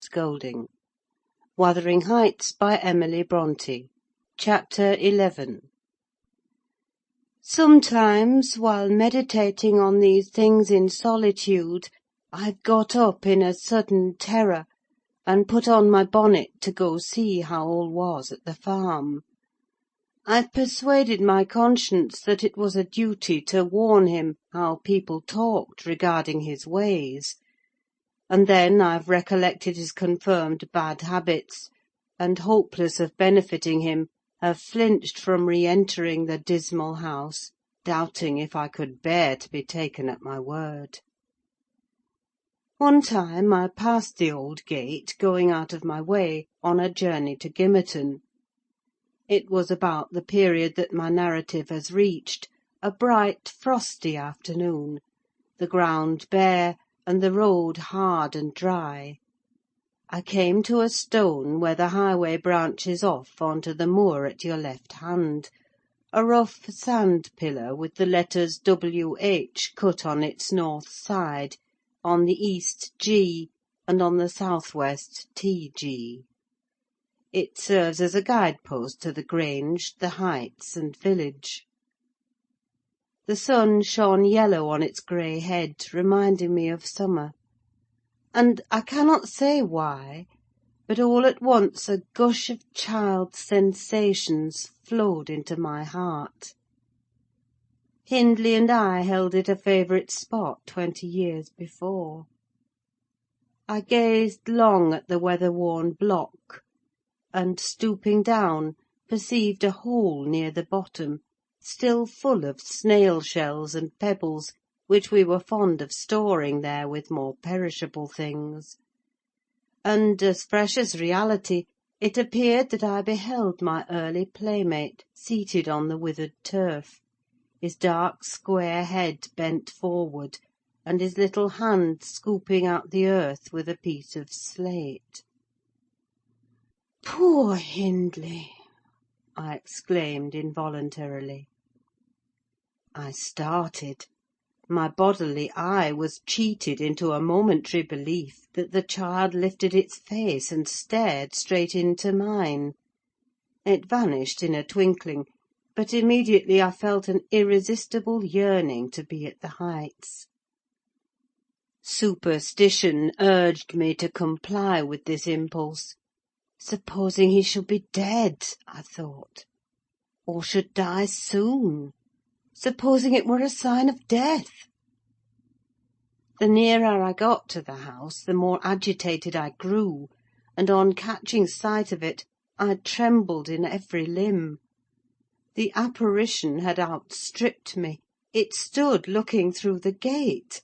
scolding. Wuthering Heights, by Emily Brontë. Chapter 11. Sometimes, while meditating on these things in solitude, I got up in a sudden terror, and put on my bonnet to go see how all was at the farm. I persuaded my conscience that it was a duty to warn him how people talked regarding his ways, and then I've recollected his confirmed bad habits, and, hopeless of benefiting him, have flinched from re-entering the dismal house, doubting if I could bear to be taken at my word. One time I passed the old gate, going out of my way, on a journey to Gimmerton. It was about the period that my narrative has reached, a bright, frosty afternoon, the ground bare, and the road hard and dry. I came to a stone where the highway branches off on to the moor at your left hand, a rough sand pillar with the letters W.H. cut on its north side, on the east G, and on the south-west T.G. It serves as a guide-post to the Grange, the Heights, and village. The sun shone yellow on its grey head, reminding me of summer; and I cannot say why, but all at once a gush of child's sensations flowed into my heart. Hindley and I held it a favourite spot 20 years before. I gazed long at the weather-worn block, and, stooping down, perceived a hole near the bottom, still full of snail-shells and pebbles, which we were fond of storing there with more perishable things; and, as fresh as reality, it appeared that I beheld my early playmate seated on the withered turf, his dark square head bent forward, and his little hand scooping out the earth with a piece of slate. "Poor Hindley!" I exclaimed involuntarily. I started. My bodily eye was cheated into a momentary belief that the child lifted its face and stared straight into mine. It vanished in a twinkling, but immediately I felt an irresistible yearning to be at the Heights. Superstition urged me to comply with this impulse. Supposing he should be dead, I thought, or should die soon? Supposing it were a sign of death? The nearer I got to the house, the more agitated I grew, and on catching sight of it, I trembled in every limb. The apparition had outstripped me: it stood looking through the gate.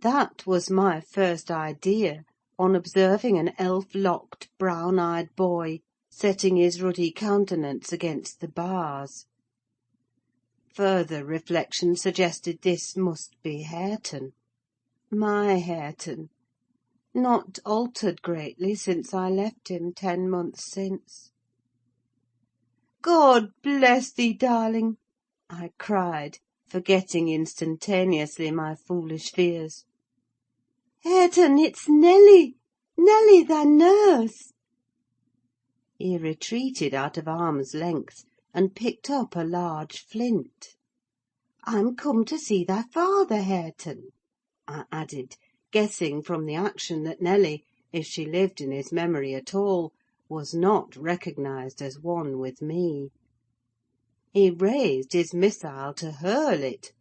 That was my first idea, on observing an elf-locked, brown-eyed boy setting his ruddy countenance against the bars. Further reflection suggested this must be Hareton. My Hareton, not altered greatly since I left him 10 months since. "God bless thee, darling!" I cried, forgetting instantaneously my foolish fears. "Hareton, it's Nelly! Nelly, thy nurse!" He retreated out of arm's length, and picked up a large flint. "I'm come to see thy father, Hareton," I added, guessing from the action that Nelly, if she lived in his memory at all, was not recognised as one with me. He raised his missile to hurl it.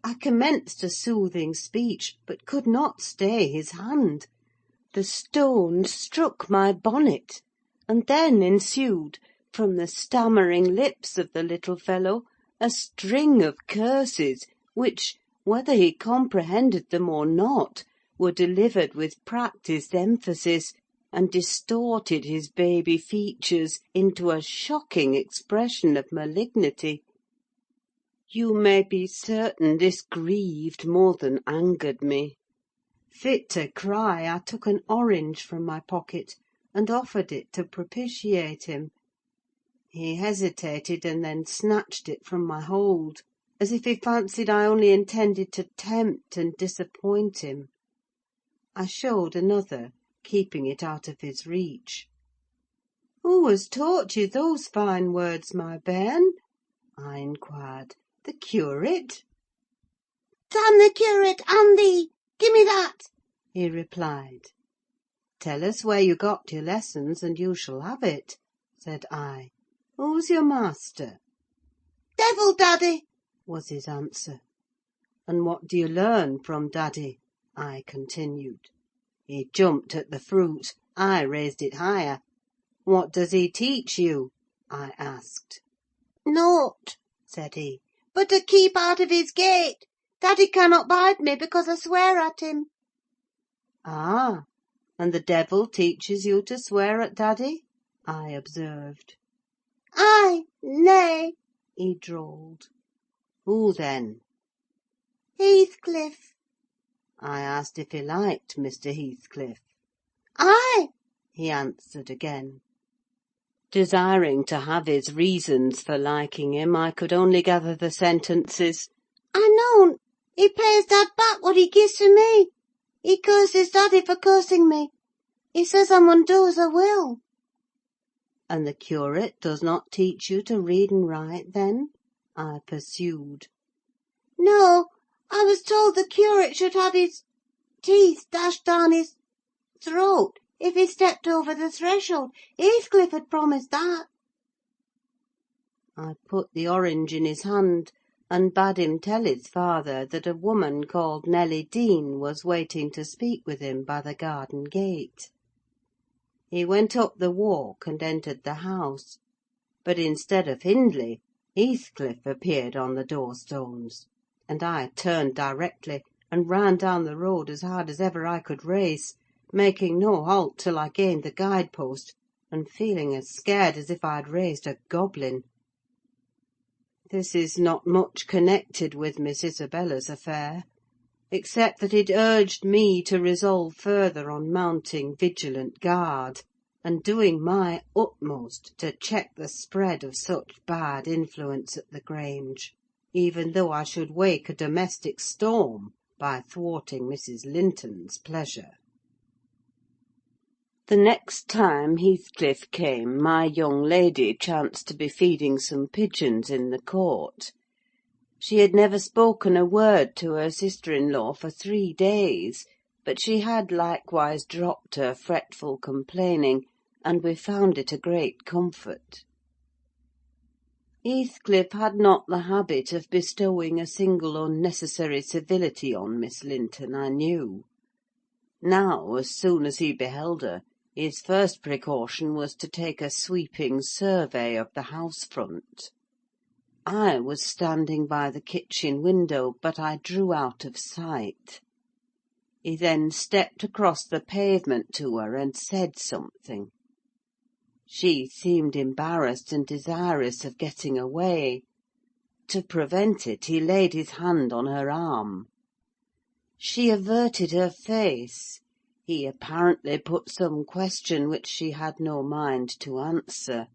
I commenced a soothing speech, but could not stay his hand. The stone struck my bonnet, and then ensued, from the stammering lips of the little fellow, a string of curses, which, whether he comprehended them or not, were delivered with practised emphasis, and distorted his baby features into a shocking expression of malignity. You may be certain this grieved more than angered me. Fit to cry, I took an orange from my pocket, and offered it to propitiate him. He hesitated, and then snatched it from my hold, as if he fancied I only intended to tempt and disappoint him. I showed another, keeping it out of his reach. "Who has taught you those fine words, my bairn?" I inquired. "The curate?" "Damn the curate and thee! Give me that!" he replied. "Tell us where you got your lessons, and you shall have it," said I. "Who's your master?" "Devil, Daddy!" was his answer. "And what do you learn from Daddy?" I continued. He jumped at the fruit. I raised it higher. "What does he teach you?" I asked. "Nought," said he, "but to keep out of his gate. Daddy cannot bite me, because I swear at him." "Ah! And the devil teaches you to swear at Daddy?" I observed. "Aye, nay," he drawled. "Who then?" "Heathcliff." I asked if he liked Mr. Heathcliff. "Aye," he answered again. Desiring to have his reasons for liking him, I could only gather the sentences, "I know. He pays Dad back what he gives to me. He curses Daddy for cursing me. He says I mun do as I will." "And the curate does not teach you to read and write, then?" I pursued. "No, I was told the curate should have his teeth dashed down his throat if he stepped over the threshold. Heathcliff had promised that." I put the orange in his hand, and bade him tell his father that a woman called Nelly Dean was waiting to speak with him by the garden gate. He went up the walk and entered the house; but instead of Hindley, Heathcliff appeared on the door-stones, and I turned directly, and ran down the road as hard as ever I could race, making no halt till I gained the guide-post, and feeling as scared as if I had raised a goblin. This is not much connected with Miss Isabella's affair, except that it urged me to resolve further on mounting vigilant guard, and doing my utmost to check the spread of such bad influence at the Grange, even though I should wake a domestic storm by thwarting Mrs. Linton's pleasure. The next time Heathcliff came, my young lady chanced to be feeding some pigeons in the court. She had never spoken a word to her sister-in-law for 3 days, but she had likewise dropped her fretful complaining, and we found it a great comfort. Heathcliff had not the habit of bestowing a single unnecessary civility on Miss Linton, I knew. Now, as soon as he beheld her, his first precaution was to take a sweeping survey of the house-front. I was standing by the kitchen window, but I drew out of sight. He then stepped across the pavement to her and said something. She seemed embarrassed and desirous of getting away. To prevent it, he laid his hand on her arm. She averted her face. He apparently put some question which she had no mind to answer.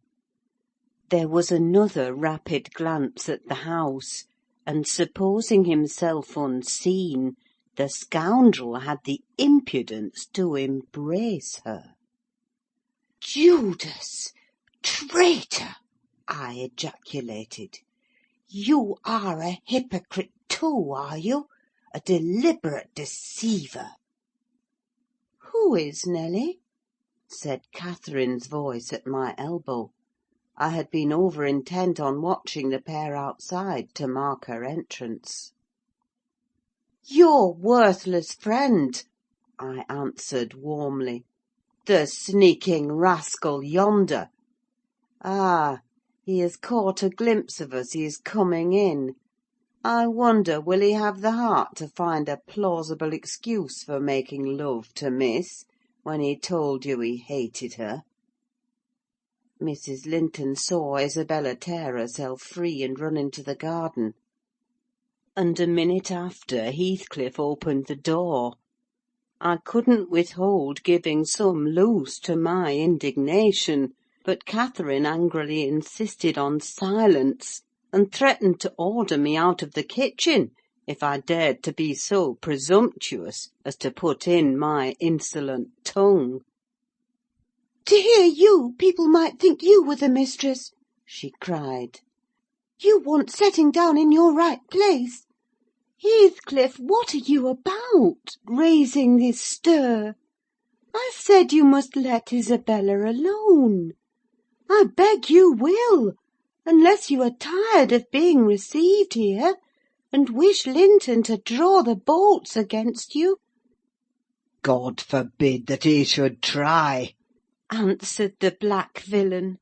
There was another rapid glance at the house, and supposing himself unseen, the scoundrel had the impudence to embrace her. "Judas! Traitor!" I ejaculated. "You are a hypocrite too, are you? A deliberate deceiver!" "Who is Nelly?" said Catherine's voice at my elbow. I had been over intent on watching the pair outside to mark her entrance. "Your worthless friend," I answered warmly. "The sneaking rascal yonder. Ah, he has caught a glimpse of us; he is coming in. I wonder will he have the heart to find a plausible excuse for making love to Miss, when he told you he hated her?" Mrs. Linton saw Isabella tear herself free and run into the garden, and a minute after Heathcliff opened the door. I couldn't withhold giving some loose to my indignation, but Catherine angrily insisted on silence, and threatened to order me out of the kitchen if I dared to be so presumptuous as to put in my insolent tongue. To hear you, people might think you were the mistress," she cried. "You want setting down in your right place. Heathcliff, what are you about, raising this stir? I said you must let Isabella alone. I beg you will, unless you are tired of being received here, and wish Linton to draw the bolts against you." God forbid that he should try! answered the black villain.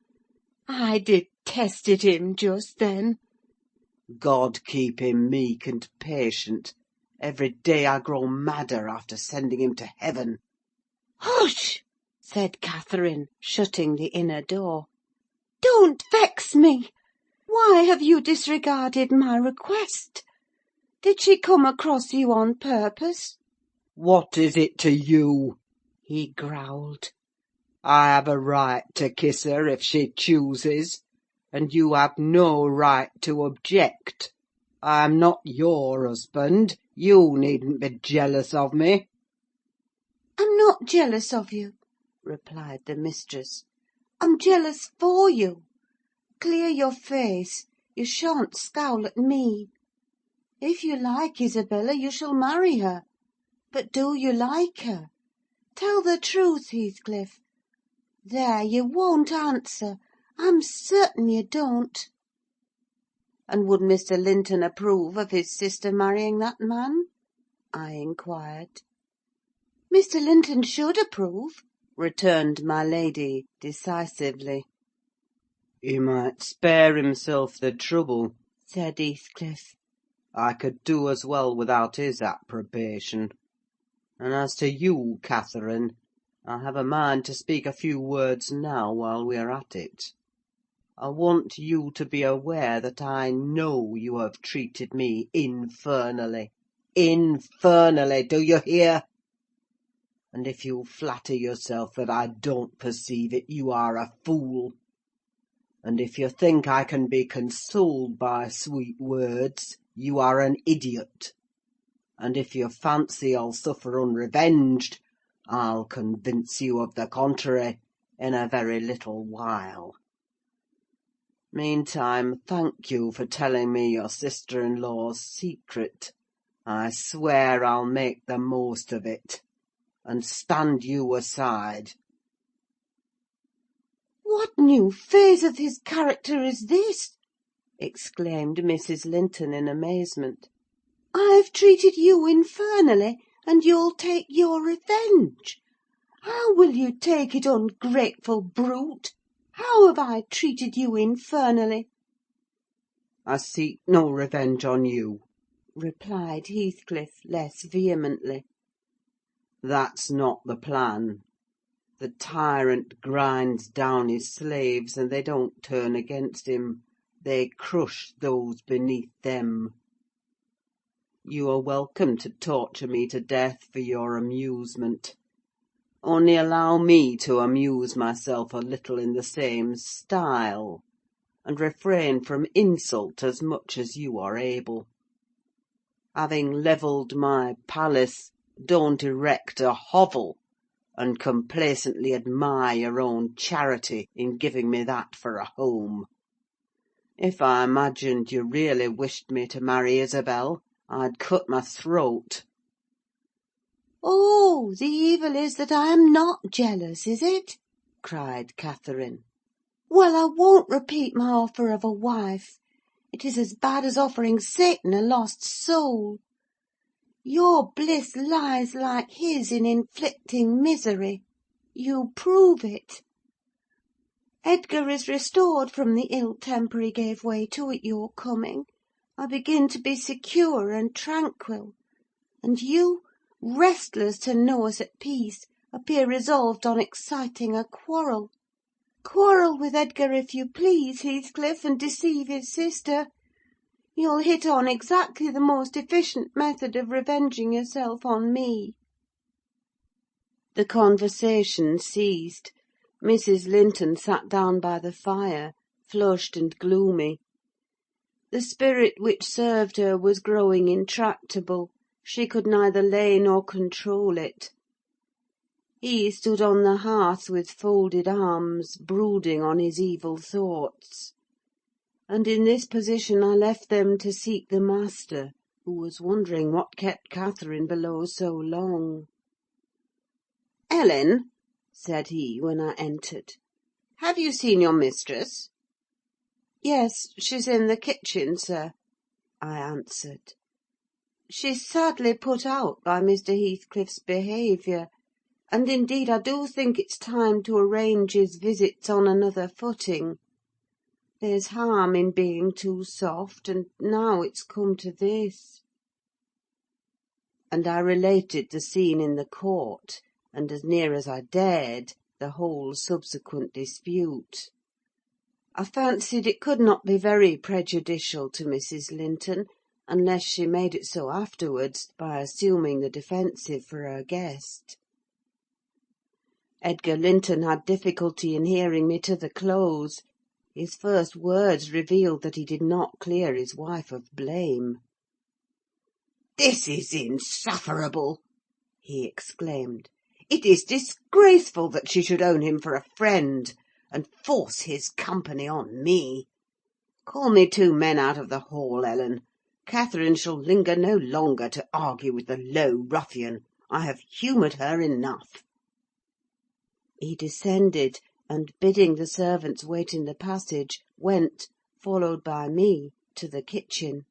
I detested him just then. God keep him meek and patient. Every day I grow madder after sending him to heaven. "Hush!" said Catherine, shutting the inner door. "Don't vex me. Why have you disregarded my request? Did she come across you on purpose?" What is it to you? he growled. I have a right to kiss her if she chooses, and you have no right to object. I am not your husband. You needn't be jealous of me. "I'm not jealous of you," replied the mistress. "I'm jealous for you. Clear your face. You shan't scowl at me. If you like Isabella, you shall marry her. But do you like her? Tell the truth, Heathcliff. There, you won't answer. I'm certain you don't." "And would Mr. Linton approve of his sister marrying that man?" I inquired. "Mr. Linton should approve," returned my lady, decisively. He might spare himself the trouble," said Heathcliff. "I could do as well without his approbation. And as to you, Catherine, I have a mind to speak a few words now while we are at it. I want you to be aware that I know you have treated me infernally. Infernally, do you hear? And if you flatter yourself that I don't perceive it, you are a fool. And if you think I can be consoled by sweet words, you are an idiot. And if you fancy I'll suffer unrevenged, I'll convince you of the contrary in a very little while. Meantime, thank you for telling me your sister-in-law's secret. I swear I'll make the most of it, and stand you aside." "What new phase of his character is this?" exclaimed Mrs. Linton in amazement. "I've treated you infernally, and you'll take your revenge. How will you take it, ungrateful brute? How have I treated you infernally?" "I seek no revenge on you," replied Heathcliff, less vehemently. "That's not the plan. The tyrant grinds down his slaves, and they don't turn against him: they crush those beneath them. You are welcome to torture me to death for your amusement. Only allow me to amuse myself a little in the same style, and refrain from insult as much as you are able. Having levelled my palace, don't erect a hovel, and complacently admire your own charity in giving me that for a home. If I imagined you really wished me to marry Isabel, I'd cut my throat." "Oh, the evil is that I am not jealous, is it?" cried Catherine. "Well, I won't repeat my offer of a wife. It is as bad as offering Satan a lost soul. Your bliss lies like his in inflicting misery. You prove it. Edgar is restored from the ill temper he gave way to at your coming. I begin to be secure and tranquil; and you, restless to know us at peace, appear resolved on exciting a quarrel. Quarrel with Edgar if you please, Heathcliff, and deceive his sister. You'll hit on exactly the most efficient method of revenging yourself on me." The conversation ceased. Mrs. Linton sat down by the fire, flushed and gloomy. The spirit which served her was growing intractable: she could neither lay nor control it. He stood on the hearth with folded arms, brooding on his evil thoughts; and in this position I left them to seek the master, who was wondering what kept Catherine below so long. "Ellen," said he, when I entered, "have you seen your mistress?" "Yes, she's in the kitchen, sir," I answered. "She's sadly put out by Mr. Heathcliff's behaviour; and indeed I do think it's time to arrange his visits on another footing. There's harm in being too soft, and now it's come to this." And I related the scene in the court, and, as near as I dared, the whole subsequent dispute. I fancied it could not be very prejudicial to Mrs. Linton, unless she made it so afterwards, by assuming the defensive for her guest. Edgar Linton had difficulty in hearing me to the close. His first words revealed that he did not clear his wife of blame. "This is insufferable!" he exclaimed. "It is disgraceful that she should own him for a friend, and force his company on me. Call me 2 men out of the hall, Ellen. Catherine shall linger no longer to argue with the low ruffian. I have humoured her enough." He descended, and, bidding the servants wait in the passage, went, followed by me, to the kitchen.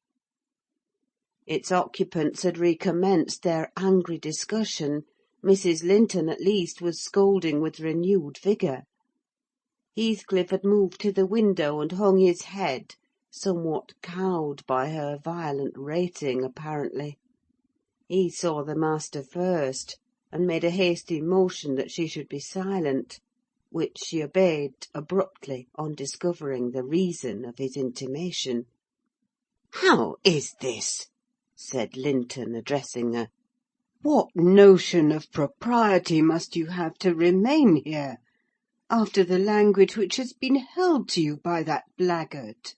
Its occupants had recommenced their angry discussion. Mrs. Linton, at least, was scolding with renewed vigour. Heathcliff had moved to the window, and hung his head, somewhat cowed by her violent rating, apparently. He saw the master first, and made a hasty motion that she should be silent, which she obeyed abruptly on discovering the reason of his intimation. "How is this?" said Linton, addressing her. "What notion of propriety must you have to remain here, after the language which has been held to you by that blackguard?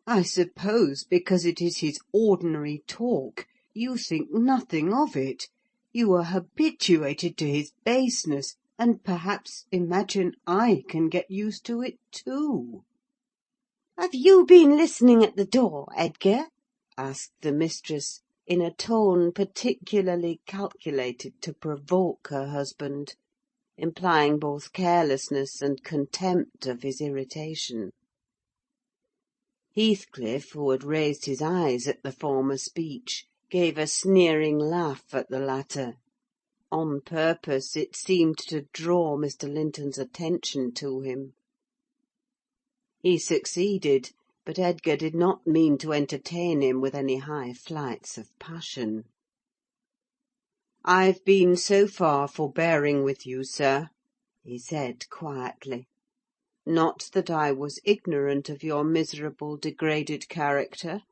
I suppose, because it is his ordinary talk, you think nothing of it. You are habituated to his baseness, and perhaps imagine I can get used to it too." "Have you been listening at the door, Edgar?" asked the mistress, in a tone particularly calculated to provoke her husband, implying both carelessness and contempt of his irritation. Heathcliff, who had raised his eyes at the former speech, gave a sneering laugh at the latter. On purpose, it seemed to draw Mr. Linton's attention to him. He succeeded, but Edgar did not mean to entertain him with any high flights of passion. "I've been so far forbearing with you, sir," he said quietly. "Not that I was ignorant of your miserable, degraded character,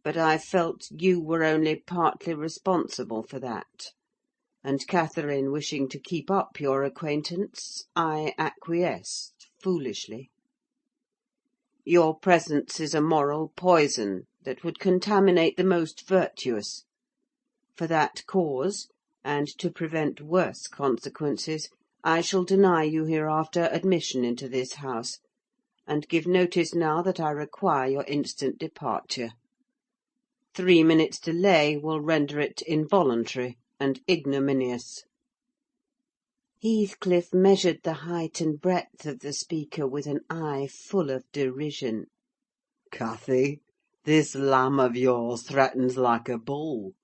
but I felt you were only partly responsible for that; and Catherine wishing to keep up your acquaintance, I acquiesced, foolishly. Your presence is a moral poison that would contaminate the most virtuous. For that cause, and to prevent worse consequences, I shall deny you hereafter admission into this house, and give notice now that I require your instant departure. 3 minutes' delay will render it involuntary and ignominious." Heathcliff measured the height and breadth of the speaker with an eye full of derision. "Cathy, this lamb of yours threatens like a bull,"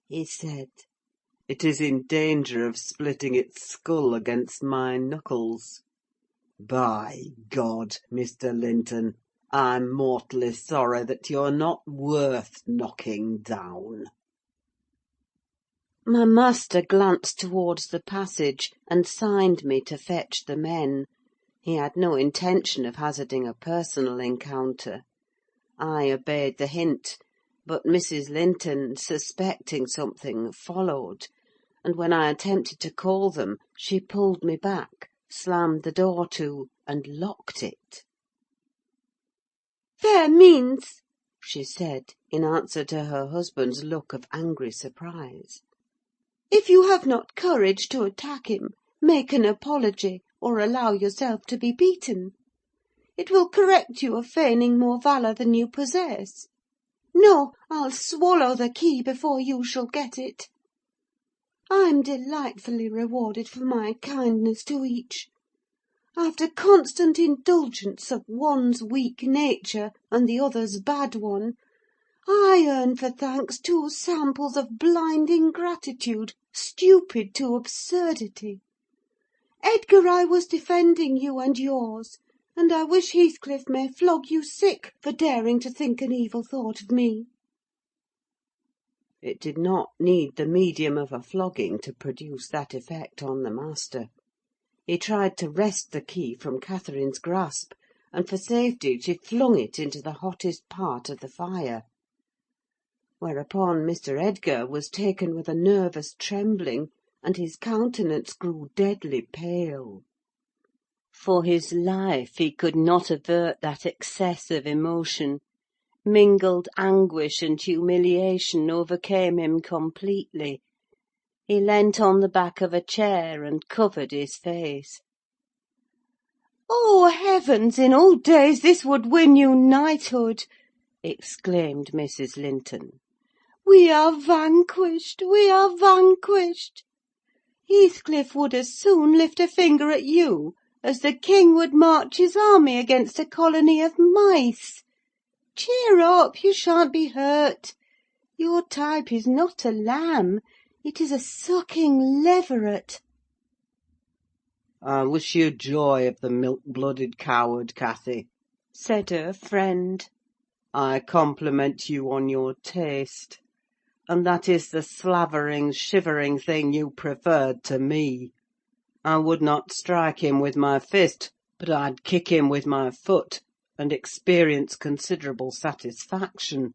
he said. "It is in danger of splitting its skull against my knuckles. By God, Mr. Linton, I'm mortally sorry that you're not worth knocking down." My master glanced towards the passage, and signed me to fetch the men. He had no intention of hazarding a personal encounter. I obeyed the hint, but Mrs. Linton, suspecting something, followed, and when I attempted to call them, she pulled me back, slammed the door to, and locked it. "Fair means," she said, in answer to her husband's look of angry surprise. If you have not courage to attack him, make an apology, or allow yourself to be beaten. It will correct you of feigning more valour than you possess. No, I'll swallow the key before you shall get it. I'm delightfully rewarded for my kindness to each. After constant indulgence of one's weak nature and the other's bad one, I earn for thanks 2 samples of blind ingratitude, stupid to absurdity. Edgar, I was defending you and yours, and I wish Heathcliff may flog you sick for daring to think an evil thought of me. It did not need the medium of a flogging to produce that effect on the master. He tried to wrest the key from Catherine's grasp, and for safety she flung it into the hottest part of the fire. Whereupon Mr. Edgar was taken with a nervous trembling, and his countenance grew deadly pale. For his life he could not avert that excess of emotion. Mingled anguish and humiliation overcame him completely. He leant on the back of a chair and covered his face. "Oh, heavens! In old days this would win you knighthood!" exclaimed Mrs. Linton. "We are vanquished! We are vanquished! Heathcliff would as soon lift a finger at you as the king would march his army against a colony of mice. Cheer up, you shan't be hurt. Your type is not a lamb, it is a sucking leveret." "I wish you joy of the milk-blooded coward, Cathy," said her friend. "I compliment you on your taste. And that is the slavering, shivering thing you preferred to me. I would not strike him with my fist, but I'd kick him with my foot, and experience considerable satisfaction.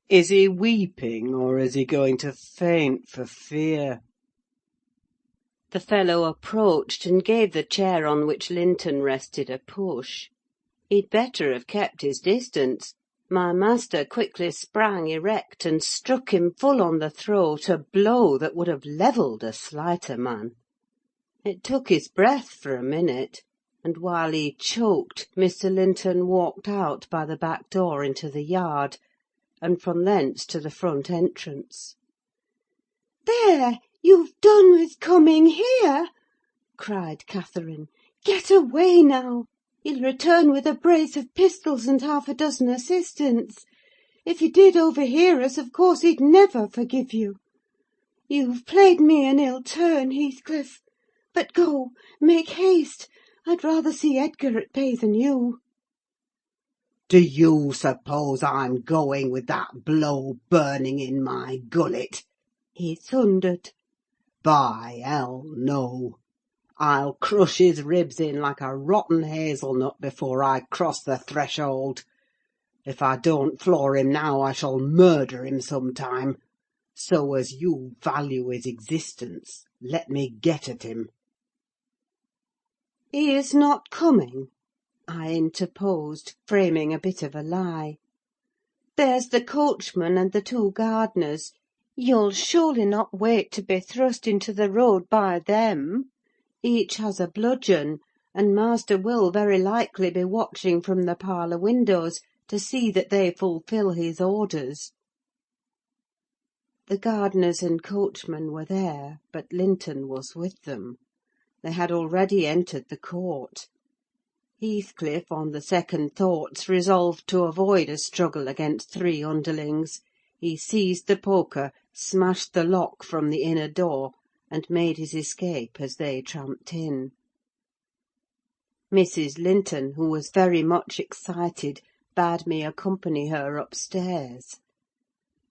Is he weeping, or is he going to faint for fear?" The fellow approached and gave the chair on which Linton rested a push. He'd better have kept his distance. My master quickly sprang erect and struck him full on the throat, a blow that would have levelled a slighter man. It took his breath for a minute, and while he choked, Mr. Linton walked out by the back door into the yard, and from thence to the front entrance. "There, you've done with coming here!" cried Catherine. "Get away now! He'll return with a brace of pistols and half a dozen assistants. If he did overhear us, of course he'd never forgive you. You've played me an ill turn, Heathcliff. But go, make haste. I'd rather see Edgar at bay than you." "Do you suppose I'm going with that blow burning in my gullet?" he thundered. "By hell, no! I'll crush his ribs in like a rotten hazelnut before I cross the threshold. If I don't floor him now, I shall murder him some time. So as you value his existence, let me get at him." "He is not coming," I interposed, framing a bit of a lie. "There's the coachman and the 2 gardeners. You'll surely not wait to be thrust into the road by them. Each has a bludgeon, and master will very likely be watching from the parlour windows to see that they fulfil his orders." The gardeners and coachman were there, but Linton was with them. They had already entered the court. Heathcliff, on the second thoughts, resolved to avoid a struggle against 3 underlings. He seized the poker, smashed the lock from the inner door, and made his escape as they tramped in. Mrs. Linton, who was very much excited, bade me accompany her upstairs.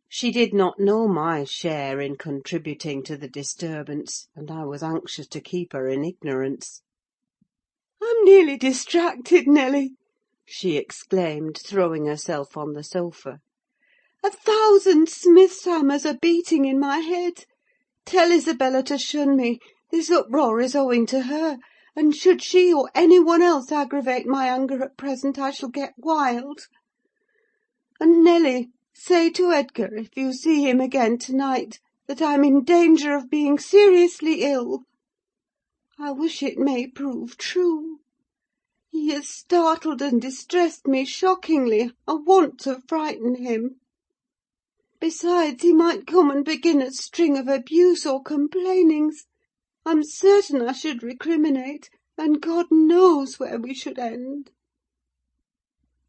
She did not know my share in contributing to the disturbance, and I was anxious to keep her in ignorance. "I'm nearly distracted, Nelly," she exclaimed, throwing herself on the sofa. "1,000 smith's hammers are beating in my head. Tell Isabella to shun me: this uproar is owing to her, and should she or any one else aggravate my anger at present, I shall get wild. And Nelly, say to Edgar, if you see him again to-night, that I'm in danger of being seriously ill. I wish it may prove true. He has startled and distressed me shockingly. I want to frighten him. Besides, he might come and begin a string of abuse or complainings. I'm certain I should recriminate, and God knows where we should end.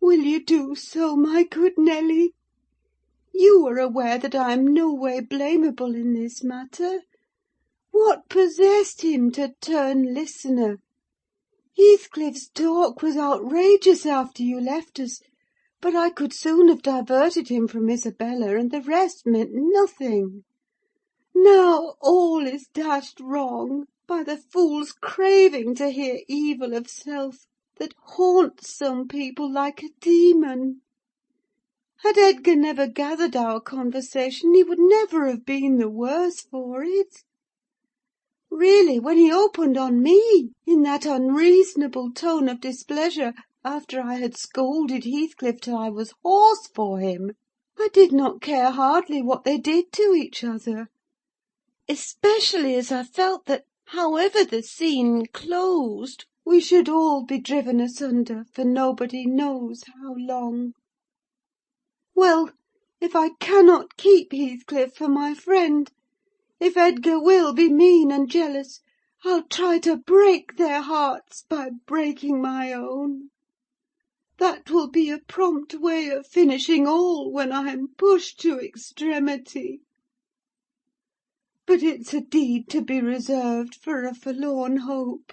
Will you do so, my good Nelly? You are aware that I am no way blamable in this matter. What possessed him to turn listener? Heathcliff's talk was outrageous after you left us, but I could soon have diverted him from Isabella, and the rest meant nothing. Now all is dashed wrong by the fool's craving to hear evil of self that haunts some people like a demon. Had Edgar never gathered our conversation, he would never have been the worse for it. Really, when he opened on me, in that unreasonable tone of displeasure, after I had scolded Heathcliff till I was hoarse for him, I did not care hardly what they did to each other, especially as I felt that, however the scene closed, we should all be driven asunder for nobody knows how long. Well, if I cannot keep Heathcliff for my friend, if Edgar will be mean and jealous, I'll try to break their hearts by breaking my own. That will be a prompt way of finishing all when I am pushed to extremity. But it's a deed to be reserved for a forlorn hope.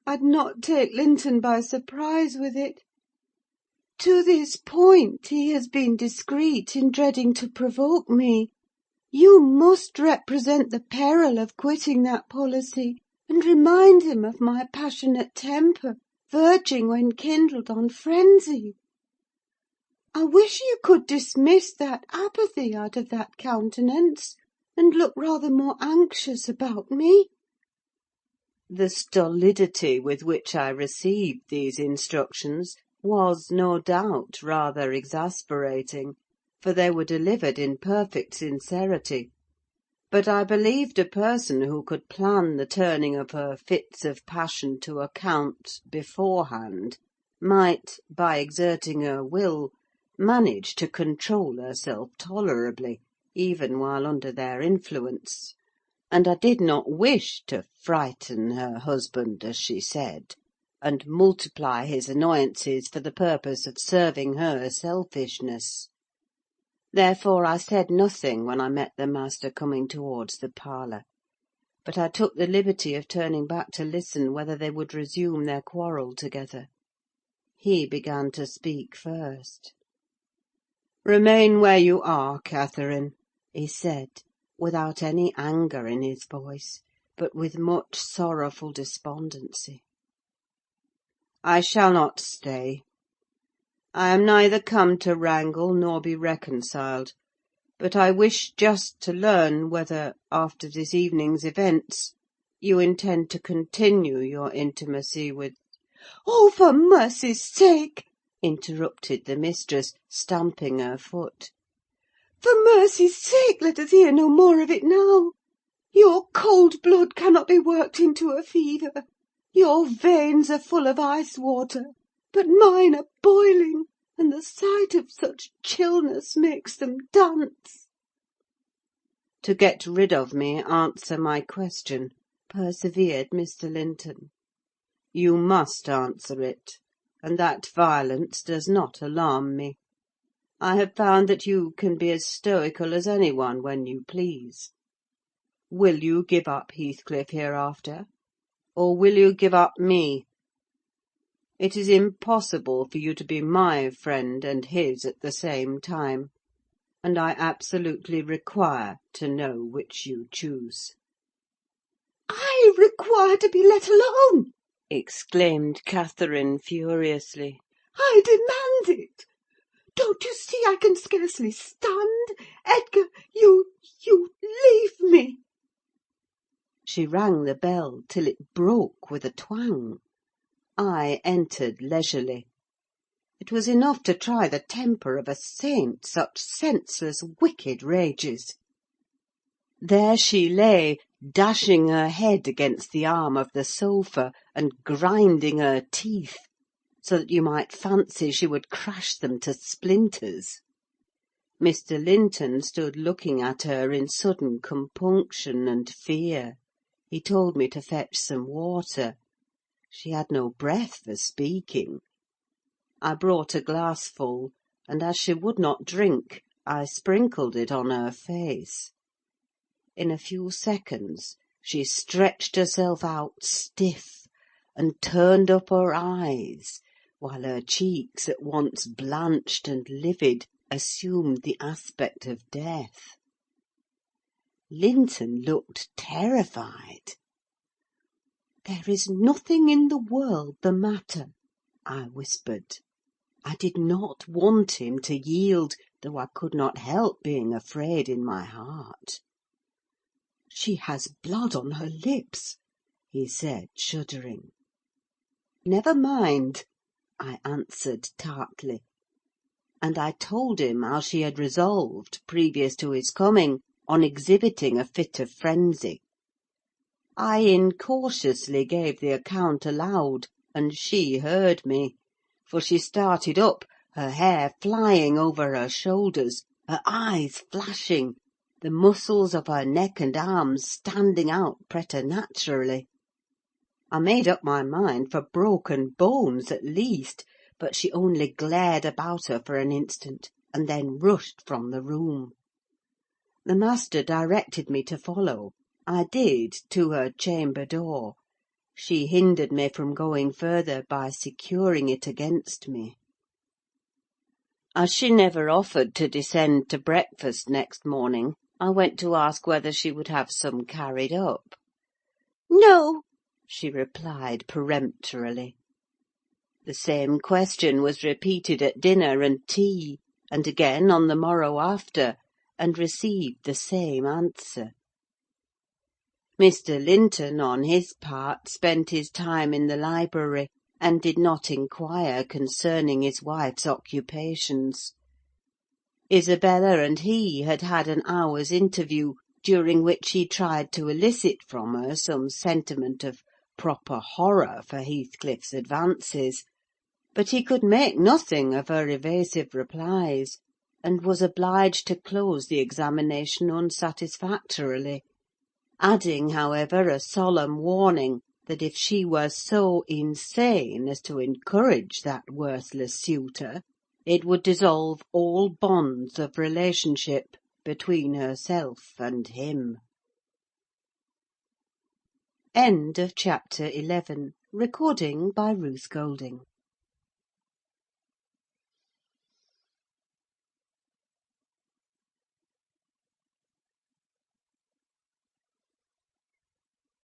I'd not take Linton by surprise with it. To this point he has been discreet in dreading to provoke me. You must represent the peril of quitting that policy, and remind him of my passionate temper, verging, when kindled, on frenzy. I wish you could dismiss that apathy out of that countenance, and look rather more anxious about me. The stolidity with which I received these instructions was, no doubt, rather exasperating, for they were delivered in perfect sincerity; but I believed a person who could plan the turning of her fits of passion to account beforehand might, by exerting her will, manage to control herself tolerably, even while under their influence; and I did not wish to frighten her husband, as she said, and multiply his annoyances for the purpose of serving her selfishness. Therefore I said nothing when I met the master coming towards the parlour; but I took the liberty of turning back to listen whether they would resume their quarrel together. He began to speak first. "Remain where you are, Catherine," he said, without any anger in his voice, but with much sorrowful despondency. "I shall not stay. I am neither come to wrangle nor be reconciled; but I wish just to learn whether, after this evening's events, you intend to continue your intimacy with—" "Oh, for mercy's sake!" interrupted the mistress, stamping her foot. "For mercy's sake, let us hear no more of it now. Your cold blood cannot be worked into a fever. Your veins are full of ice water, but mine are boiling, and the sight of such chillness makes them dance." "To get rid of me, answer my question," persevered Mr. Linton. "You must answer it, and that violence does not alarm me. I have found that you can be as stoical as any one when you please. Will you give up Heathcliff hereafter, or will you give up me? It is impossible for you to be my friend and his at the same time, and I absolutely require to know which you choose." "I require to be let alone!" exclaimed Catherine, furiously. "I demand it! Don't you see I can scarcely stand? Edgar, you leave me!" She rang the bell till it broke with a twang. I entered leisurely. It was enough to try the temper of a saint, such senseless, wicked rages. There she lay, dashing her head against the arm of the sofa, and grinding her teeth, so that you might fancy she would crash them to splinters. Mr. Linton stood looking at her in sudden compunction and fear. He told me to fetch some water. She had no breath for speaking. I brought a glassful, and as she would not drink, I sprinkled it on her face. In a few seconds she stretched herself out stiff, and turned up her eyes, while her cheeks, at once blanched and livid, assumed the aspect of death. Linton looked terrified. "There is nothing in the world the matter," I whispered. I did not want him to yield, though I could not help being afraid in my heart. "She has blood on her lips," he said, shuddering. "Never mind," I answered tartly; and I told him how she had resolved, previous to his coming, on exhibiting a fit of frenzy. I incautiously gave the account aloud, and she heard me; for she started up, her hair flying over her shoulders, her eyes flashing, the muscles of her neck and arms standing out preternaturally. I made up my mind for broken bones at least, but she only glared about her for an instant, and then rushed from the room. The master directed me to follow. I did, to her chamber door. She hindered me from going further by securing it against me. As she never offered to descend to breakfast next morning, I went to ask whether she would have some carried up. "No," she replied peremptorily. The same question was repeated at dinner and tea, and again on the morrow after, and received the same answer. Mr. Linton, on his part, spent his time in the library, and did not inquire concerning his wife's occupations. Isabella and he had had an hour's interview, during which he tried to elicit from her some sentiment of proper horror for Heathcliff's advances; but he could make nothing of her evasive replies, and was obliged to close the examination unsatisfactorily; adding, however, a solemn warning that if she were so insane as to encourage that worthless suitor, it would dissolve all bonds of relationship between herself and him. End of Chapter 11. Recording by Ruth Golding.